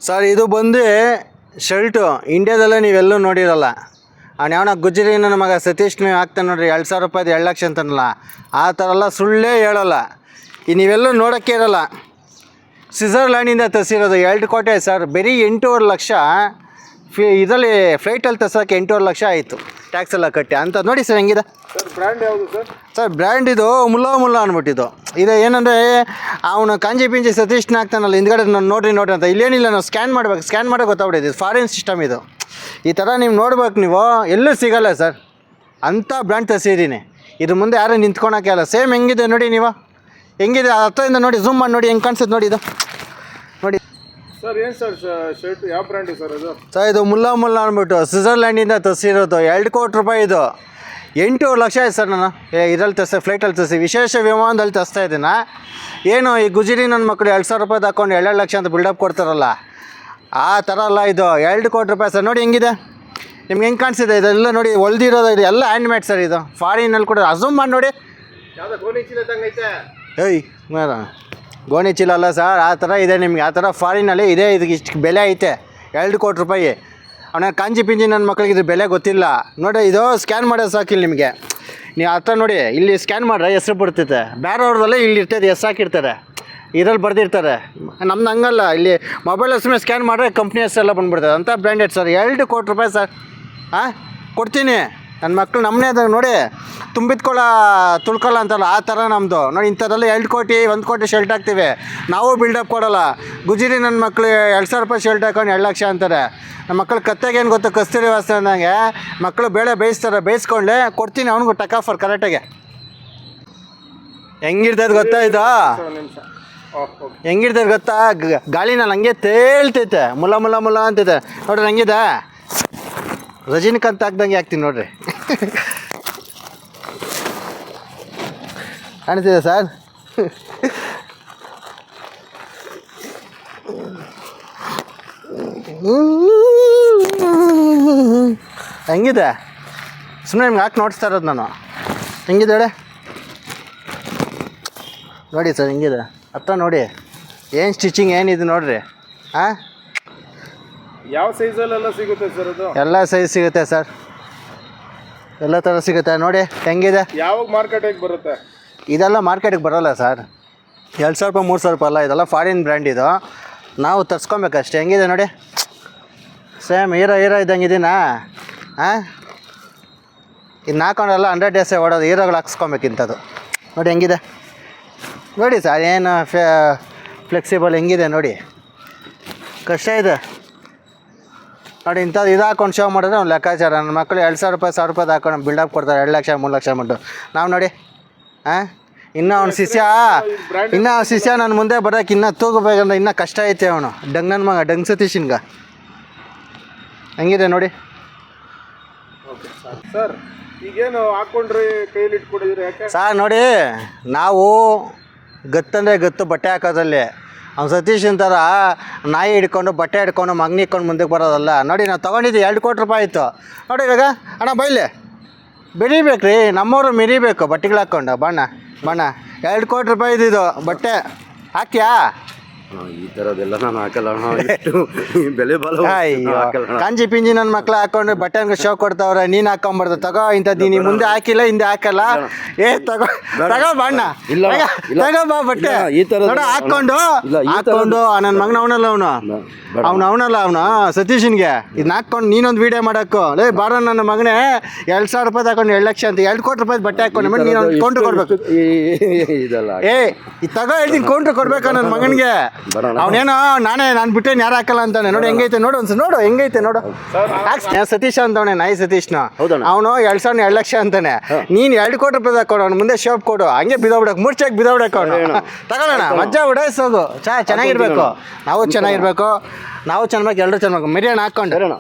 Sir ಇದು ಬಂದು shirt ಇಂಡಿಯಾದಲ್ಲೇ ನೀವೆಲ್ಲೂ ನೋಡಿರಲ್ಲ. ಅವ್ನು ಯಾವನ ಗುಜರಿ ನನ್ನ ಮಗ ಸತೀಶ್ನ ಹಾಕ್ತಾನೆ ನೋಡ್ರಿ 2,000 ರೂಪಾಯ್ದು 2 ಲಕ್ಷ ಅಂತಾನಲ್ಲ, ಆ ಥರ ಎಲ್ಲ ಸುಳ್ಳೇ ಹೇಳೋಲ್ಲ. ಈ ನೀವೆಲ್ಲೂ ನೋಡೋಕ್ಕೆ ಇರೋಲ್ಲ. ಸ್ವಿಟ್ಜರ್ಲ್ಯಾಂಡಿಂದ ತರಿಸಿರೋದು 2 ಕೋಟಿ ಸರ್. ಬರೀ 8.5 ಲಕ್ಷ ಇದರಲ್ಲಿ ಫ್ಲೈಟಲ್ಲಿ ತರ್ಸೋಕ್ಕೆ 8.5 ಲಕ್ಷ ಆಯಿತು, ಟ್ಯಾಕ್ಸ್ ಎಲ್ಲ ಕಟ್ಟಿ ಅಂತ. ನೋಡಿ ಸರ್ ಹೆಂಗಿದೆ ಸರ್. ಬ್ರ್ಯಾಂಡ್ ಯಾವುದು ಸರ್? ಸರ್ ಬ್ರ್ಯಾಂಡ್ ಇದು ಮುಲ್ಲಾ ಅಂದ್ಬಿಟ್ಟಿದ್ದು. ಇದು ಏನಂದರೆ ಅವನು ಕಾಂಜಿ ಪಿಂಜಿ ಸತೀಶ್ನ ಹಾಕ್ತಾನಲ್ಲ ಹಿಂದ್ಗಡೆ, ನಾನು ನೋಡ್ರಿ ಅಂತ. ಇಲ್ಲೇನಿಲ್ಲ, ನಾವು ಸ್ಕ್ಯಾನ್ ಮಾಡೋ ಗೊತ್ತಾಗ್ಬಿಟ್ಟಿದೆ. ಫಾರಿನ್ ಸಿಸ್ಟಮ್ ಇದು. ಈ ಥರ ನೀವು ನೋಡ್ಬೇಕು, ನೀವು ಎಲ್ಲೂ ಸಿಗೋಲ್ಲ ಸರ್. ಅಂಥ ಬ್ರ್ಯಾಂಡ್ ತರಿಸಿದ್ದೀನಿ. ಇದು ಮುಂದೆ ಯಾರೂ ನಿಂತ್ಕೊಳಕ್ಕೆ ಅಲ್ಲ. ಸೇಮ್ ಹೆಂಗಿದೆ ನೋಡಿ, ನೀವು ಹೆಂಗಿದೆ ಹತ್ತಿರದಿಂದ ನೋಡಿ, ಝೂಮ್ ಮಾಡಿ ನೋಡಿ ಹೆಂಗೆ ಕಾಣಿಸುತ್ತೆ ನೋಡಿ. ಇದು ನೋಡಿ ಸರ್. ಏನು ಸರ್ ಶರ್ಟ್ ಯಾವ ಬ್ರ್ಯಾಂಡ್ ಸರ್ ಇದು? ಸರ್ ಇದು ಮುಲ್ಲಾ ಅಂದ್ಬಿಟ್ಟು ಸ್ವಿಟ್ಜರ್ಲ್ಯಾಂಡಿಂದ ತರಿಸಿರೋದು. 2 ಕೋಟಿ ರೂಪಾಯಿ ಇದು. 8 ಲಕ್ಷ ಆಯ್ತು ಸರ್. ನಾನು ಇದರಲ್ಲಿ ತರಿಸಿ, ಫ್ಲೈಟಲ್ಲಿ ತರಿಸಿ, ವಿಶೇಷ ವಿಮಾನದಲ್ಲಿ ತರಿಸ್ತಾ ಇದ್ದೀನ. ಏನು ಈ ಗುಜರಿ ನನ್ನ ಮಕ್ಕಳು 2,000 ರೂಪಾಯಿ ಹಾಕೊಂಡು 2 ಲಕ್ಷ ಅಂತ ಬಿಲ್ಡಪ್ ಕೊಡ್ತಾರಲ್ಲ, ಆ ಥರ ಅಲ್ಲ ಇದು. 2 ಕೋಟಿ ರೂಪಾಯಿ ಸರ್. ನೋಡಿ ಹೆಂಗಿದೆ, ನಿಮ್ಗೆ ಹೆಂಗೆ ಕಾಣಿಸಿದೆ ಇದೆಲ್ಲ ನೋಡಿ. ಹೊಲ್ದಿರೋದು ಇದು ಎಲ್ಲ ಹ್ಯಾಂಡ್ಮೇಡ್ ಸರ್. ಇದು ಫಾರಿನಲ್ಲಿ ಕೂಡ ಅಝೂಮ್ ಮಾಡಿ ನೋಡಿ. ಯಾವುದೋ ಗೋಣಿ ಚೀಲ ತಂಗೈತೆ. ಏಯ್ ಗೋಣಿ ಚೀಲ ಅಲ್ಲ ಸರ್, ಆ ಥರ ಇದೆ ನಿಮಗೆ. ಆ ಥರ ಫಾರಿನಲ್ಲಿ ಇದೆ. ಇದಕ್ಕೆ ಇಷ್ಟು ಬೆಲೆ ಐತೆ, 2 ಕೋಟಿ ರೂಪಾಯಿ. ಅವನ ಕಾಂಜಿ ಪಿಂಜಿ ನನ್ನ ಮಕ್ಕಳಿಗೆ ಇದು ಬೆಲೆ ಗೊತ್ತಿಲ್ಲ ನೋಡಿ. ಇದು ಸ್ಕ್ಯಾನ್ ಮಾಡೋದು ಸಾಕಿಲ್ಲ ನಿಮಗೆ. ನೀವು ಆ ಥರ ನೋಡಿ, ಇಲ್ಲಿ ಸ್ಕ್ಯಾನ್ ಮಾಡ್ರೆ ಹೆಸ್ರು ಬಿಡ್ತೈತೆ. ಬೇರೆಯವ್ರದಲ್ಲೇ ಇಲ್ಲಿ ಇರ್ತೈತೆ, ಹೆಸ್ರು ಹಾಕಿರ್ತಾರೆ, ಇದರಲ್ಲಿ ಬರ್ದಿರ್ತಾರೆ. ನಮ್ದು ಹಂಗಲ್ಲ, ಇಲ್ಲಿ ಮೊಬೈಲ್ ಹೆಸ್ರು ಸ್ಕ್ಯಾನ್ ಮಾಡಿದ್ರೆ ಕಂಪ್ನಿ ಹೆಸರೆಲ್ಲ ಬಂದುಬಿಡ್ತದೆ. ಅಂಥ ಬ್ರ್ಯಾಂಡೆಡ್ ಸರ್. 2 ಕೋಟಿ ರೂಪಾಯಿ ಸರ್. ಹಾಂ ಕೊಡ್ತೀನಿ. ನನ್ನ ಮಕ್ಕಳು ನಮ್ಮನೇ ಅದಾಗ ನೋಡಿ, ತುಳ್ಕೊಳ್ಳ ಅಂತಲ್ಲ, ಆ ಥರ ನಮ್ಮದು ನೋಡಿ. ಇಂಥದ್ದೆಲ್ಲ 2 ಕೋಟಿ 1 ಕೋಟಿ ಶರ್ಟ್ ಹಾಕ್ತೀವಿ ನಾವು. ಬಿಲ್ಡಪ್ ಕೊಡೋಲ್ಲ. ಗುಜರಿ ನನ್ನ ಮಕ್ಕಳು 2,000 ರೂಪಾಯಿ ಶರ್ಟ್ ಹಾಕೊಂಡು 2 ಲಕ್ಷ ಅಂತಾರೆ. ನಮ್ಮ ಮಕ್ಕಳು ಕತ್ತೆಗೆ ಏನು ಗೊತ್ತು, ಕಸ್ತೂರಿ ವಾಸನೆ ಅಂದಂಗೆ ಮಕ್ಕಳು ಬೇಳೆ ಬೇಯಿಸ್ಕೊಂಡ್ಲೆ ಕೊಡ್ತೀನಿ ಅವ್ನಿಗೂ ಟಕಾಫರ್ ಕರೆಕ್ಟಾಗೆ. ಹೆಂಗಿರ್ತೈತೆ ಗೊತ್ತಾ ಇದು? ಹೆಂಗಿರ್ತೈತೆ ಗೊತ್ತಾ? ಗಾಳಿನಲ್ಲಿ ಹಂಗೆ ತೇಳ್ತೈತೆ, ಮುಲ್ಲ ಅಂತೈತೆ ನೋಡ್ರಿ. ಹಂಗಿದೆ ರಜನಿಕಾಂತ್ ಹಾಕ್ದಂಗೆ ಹಾಕ್ತೀನಿ ನೋಡ್ರಿ. ಕಾಣಿಸ್ತಿದೆ ಸರ್? ಹೆಂಗಿದೆ ಸುಮ್ಮನೆ ನಿಮ್ಗೆ ಹಾಕಿ ನೋಡಿಸ್ತಾ ಇರೋದು ನಾನು. ಹೆಂಗಿದೆ ಹೇಳಿ ನೋಡಿ ಸರ್, ಹೆಂಗಿದೆ ಹತ್ರ ನೋಡಿ. ಏನು ಸ್ಟಿಚಿಂಗ್ ಏನಿದೆ ನೋಡ್ರಿ. ಹಾಂ ಯಾವ ಸೈಜಲ್ಲೆಲ್ಲ ಸಿಗುತ್ತೆ ಸರ್ ಅದು? ಎಲ್ಲ ಸೈಜ್ ಸಿಗುತ್ತೆ ಸರ್, ಎಲ್ಲ ಥರ ಸಿಗುತ್ತೆ ನೋಡಿ. ಹೆಂಗಿದೆ? ಯಾವಾಗ ಮಾರ್ಕೆಟಿಗೆ ಬರುತ್ತೆ? ಇದೆಲ್ಲ ಮಾರ್ಕೆಟಿಗೆ ಬರೋಲ್ಲ ಸರ್. 2,000 ರೂಪಾಯಿ 3,000 ರೂಪಾಯಿ ಅಲ್ಲ, ಇದೆಲ್ಲ ಫಾರಿನ್ ಬ್ರ್ಯಾಂಡ್ ಇದು. ನಾವು ತರ್ಸ್ಕೊಬೇಕಷ್ಟೇ. ಹೆಂಗಿದೆ ನೋಡಿ, ಸೇಮ್ ಹೀರೋ ಇದ್ದಂಗೆ ಇದೀನಾ? ಹಾಂ ಇನ್ನು ಹಾಕೊಂಡಲ್ಲ 100 ಡೇಸೇ ಓಡೋದು. ಹೀರೋಗಳು ಹಾಕ್ಸ್ಕೊಬೇಕು ಇಂಥದ್ದು ನೋಡಿ. ಹೆಂಗಿದೆ ನೋಡಿ ಸರ್, ಏನು ಫ್ಲೆಕ್ಸಿಬಲ್ ಹೆಂಗಿದೆ ನೋಡಿ. ಕಷ್ಟ ಇದೆ ನೋಡಿ. ಇಂಥದ್ದು ಇದು ಹಾಕೊಂಡು ಶೋ ಮಾಡಿದ್ರೆ ಒಂದು ಲೆಕ್ಕಾಚಾರ. ನನ್ನ ಮಕ್ಕಳು 2,000 ರೂಪಾಯಿ 1,000 ರೂಪಾಯಿ ಹಾಕೊಂಡು ಬಿಲ್ಡಪ್ ಕೊಡ್ತಾರೆ 2 ಲಕ್ಷ 3 ಲಕ್ಷ ಅಂದ್ಬಿಟ್ಟು. ನಾವು ನೋಡಿ ಹಾಂ ಇನ್ನೂ ಅವ್ನು ಶಿಷ್ಯ ನನ್ನ ಮುಂದೆ ಬರೋಕೆ ಇನ್ನೂ ತೂಗಬೇಕಂದ್ರೆ ಇನ್ನೂ ಕಷ್ಟ ಐತೆ. ಅವನು ನನ್ನ ಮಗ ಡಂಗ್ ಸತೀಶನ್ಗ. ಹೆಂಗಿದೆ ನೋಡಿ ಸರ್. ಈಗೇನು ಹಾಕ್ಕೊಂಡ್ರಿ ಕೈಲಿ ಇಟ್ಕೊಂಡಿದ್ದೀರಿ ಯಾಕೆ ಸರ್? ನೋಡಿ ನಾವು ಗತ್ತಂದರೆ ಗತ್ತು ಬಟ್ಟೆ ಹಾಕೋದ್ರಲ್ಲಿ. ಅವ್ನು ಸತೀಶ್ ಅಂತಾರ ನಾಯಿ ಹಿಡ್ಕೊಂಡು ಬಟ್ಟೆ ಹಿಡ್ಕೊಂಡು ಮಗ್ನಿ ಇಟ್ಕೊಂಡು ಮುಂದಕ್ಕೆ ಬರೋದಲ್ಲ ನೋಡಿ. ನಾವು ತೊಗೊಂಡಿದ್ದು 2 ಕೋಟಿ ರೂಪಾಯಿ ಆಯಿತು ನೋಡಿ. ಇವಾಗ ಅಣ್ಣ ಬೈಲೆ ಬೆರಿಬೇಕು ರೀ, ನಮ್ಮವರು ಮೆರಿಬೇಕು ಬಟ್ಟೆಗಳು ಹಾಕ್ಕೊಂಡು. ಬಣ್ಣ 2 ಕೋಟಿ ರೂಪಾಯಿ ಇದು ಬಟ್ಟೆ ಹಾಕ್ಯಾ? ಈ ಥರದ್ದೆಲ್ಲ ನಾನು ಹಾಕಲ್ಲ ಬೆಲೆ ಕಾಂಜಿ ಪಿಂಜಿ ನನ್ನ ಮಕ್ಳು ಹಾಕೊಂಡು ಬಟ್ಟೆ ಶೋ ಕೊಡ್ತಾವ್ರೆ. ನೀನು ಹಾಕೊಂಬಾರ್ದು. ತಗೋ ಇಂಥದ್ದು ನೀನು ಮುಂದೆ ಹಾಕಿಲ್ಲ ಹಿಂದೆ ಹಾಕಲ್ಲ. ತಗೋ ಬಣ್ಣ ತಗೋ ಬಾ ಬಟ್ಟೆ ಈ ಥರ ಹಾಕ್ಕೊಂಡು ನನ್ನ ಮಗನ ಅವನು ಸತೀಶನ್ಗೆ ಇದನ್ನ ಹಾಕ್ಕೊಂಡು ನೀನೊಂದು ವೀಡಿಯೋ ಮಾಡಕ್ಕು. ಲೇ ಬಾರ ನನ್ನ ಮಗನೇ 2,000 ರೂಪಾಯಿ ಹಾಕೊಂಡು 2 ಲಕ್ಷ ಅಂತ 2 ಕೋಟಿ ರೂಪಾಯಿ ಬಟ್ಟೆ ಹಾಕೊಂಡು ನೀನು ಕೌಂಟ್ರ್ ಕೊಡ್ಬೇಕು. ಇದಲ್ಲ ಇದು ತಗೋ ಹೇಳ್ತೀನಿ, ಕೌಂಟ್ರ್ ಕೊಡ್ಬೇಕು ನನ್ನ ಮಗನಿಗೆ. ಅವನೇನೋ ನಾನು ಬಿಟ್ಟೇನು ಯಾರು ಹಾಕಲ್ಲ ಅಂತಾನೆ. ನೋಡಿ ಹೆಂಗೈತೆ ನೋಡು, ನೋಡು ಹೆಂಗೈತೆ ನೋಡು. ಸತೀಶ್ ಅಂತವನೆ, ನಾಯಿ ಸತೀಶ್ನ. ಅವನು 2 ಲಕ್ಷ ಅಂತಾನೆ. ನೀನು 2 ಕೋಟಿ ರೂಪಾಯಿ ಹಾಕೋಣ ಅವ್ನು ಮುಂದೆ ಶೋಪ್ ಕೊಡು. ಹಂಗೆ ಬಿದೋಗ್ಬಿಡಕ್ಕೆ ಮೂರ್ಚಾಗಿ ಬಿದೋಗ್ಬಿಡಕ್ಕೆ ಅವನು. ತಗೊಳ್ಳೋಣ ಮಜ್ಜಾ ಉಡಾಯಿಸೋದು. ಚೆನ್ನಾಗಿರ್ಬೇಕು, ನಾವು ಚೆನ್ನಾಗಿರ್ಬೇಕು, ನಾವು ಚೆನ್ನಾಗಿ ಎಲ್ಲರೂ ಚೆನ್ನಾಗಿ ಮೆರಿಯೋಣ ಹಾಕ್ಕೊಂಡು.